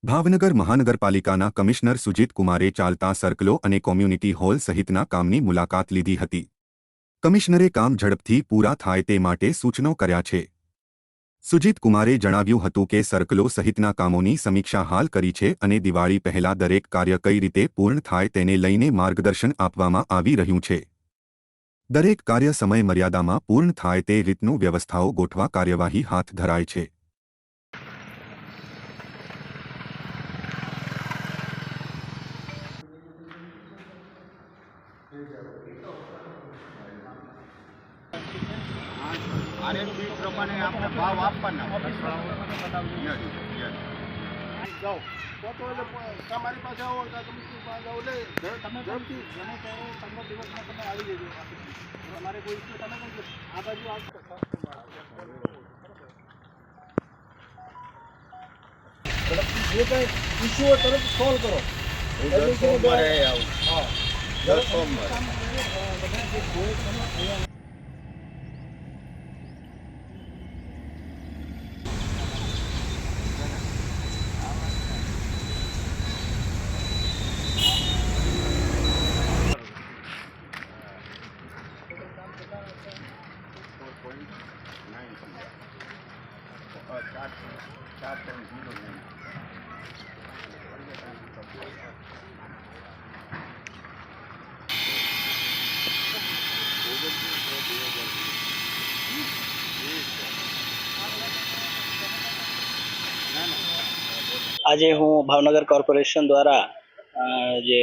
ભાવનગર મહાનગરપાલિકાના કમિશનર સુજીત કુમારે ચાલતા સર્કલો અને કોમ્યુનિટી હોલ સહિતના કામની મુલાકાત લીધી હતી। કમિશનરે કામ ઝડપથી પૂરા થાય તે માટે સૂચનો કર્યા છે। સુજીત કુમારે જણાવ્યું હતું કે સર્કલો સહિતના કામોની સમીક્ષા હાલ કરી છે અને દિવાળી પહેલા દરેક કાર્ય કઈ રીતે પૂર્ણ થાય તેને લઈને માર્ગદર્શન આપવામાં આવી રહ્યું છે। દરેક કાર્ય સમય મર્યાદામાં પૂર્ણ થાય તે રીતનું વ્યવસ્થાઓ ગોઠવા કાર્યવાહી હાથ ધરાય છે। આરએમપી પ્રમાણે આપણે ભાવ આપવાના જાઓ તો તમારી પાસે આવો કંપની પાસે આવો એટલે તમે ઝડપથી મને કહે 15 દિવસમાં તમે આવી જજો। તમારે કોઈ ઇસ્યુ તમે કહો આ બાજુ આવશે જે કંઈ ઇસ્યુ હોય તરત સોલ્વ કરો। સોમવારે આવું હા દર સોમવારે આજે હું ભાવનગર કોર્પોરેશન દ્વારા જે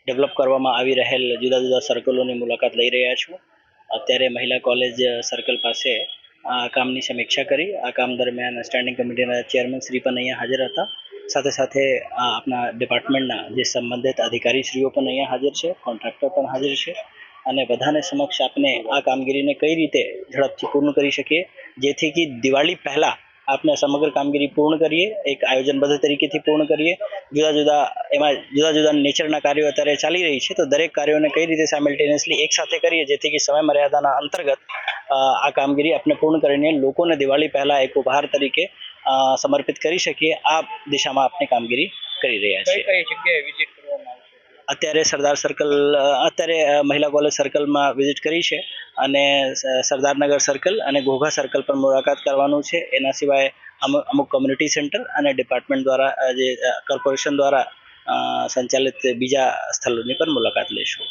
ડેવલપ કરવામાં આવી રહેલ જુદા જુદા સર્કલોની મુલાકાત લઈ રહ્યા છું। અત્યારે મહિલા કોલેજ સર્કલ પાસે આ કામની સમીક્ષા કરી। આ કામ દરમિયાન સ્ટેન્ડિંગ કમિટીના ચેરમેન શ્રી પણ અહીંયા હાજર હતા। સાથે સાથે આપણા ડિપાર્ટમેન્ટના જે સંબંધિત અધિકારીશ્રીઓ પણ અહીંયા હાજર છે, કોન્ટ્રાક્ટર પણ હાજર છે અને બધાને સમક્ષ આપણે આ કામગીરીને કઈ રીતે ઝડપથી પૂર્ણ કરી શકીએ જેથી કે દિવાળી પહેલાં આપણે સમગ્ર કામગીરી પૂર્ણ કરીએ, એક આયોજનબદ્ધ તરીકેથી પૂર્ણ કરીએ। જુદા જુદા નેચરના કાર્યો અત્યારે ચાલી રહી છે, તો દરેક કાર્યોને કઈ રીતે સાયમલ્ટેનિયસલી એકસાથે કરીએ જેથી કે સમય મર્યાદાના અંતર્ગત આ કામગીરી આપણે પૂર્ણ કરીને લોકોને દિવાળી પહેલા એક ઉપહાર તરીકે સમર્પિત કરી શકીએ। આ દિશામાં આપણે કામગીરી કરી રહ્યા છીએ। કઈ જગ્યાએ વિઝિટ કરવામાં આવશે? અત્યારે સરદાર સર્કલ, અત્યારે મહિલા કોલેજ સર્કલમાં વિઝિટ કરી છે અને સરદારનગર સર્કલ અને ઘોઘા સર્કલ પર મુલાકાત કરવાનું છે। એના સિવાય અમુક કોમ્યુનિટી સેન્ટર અને ડિપાર્ટમેન્ટ દ્વારા જે કોર્પોરેશન દ્વારા સંચાલિત બીજા સ્થળોની પણ મુલાકાત લઈશું।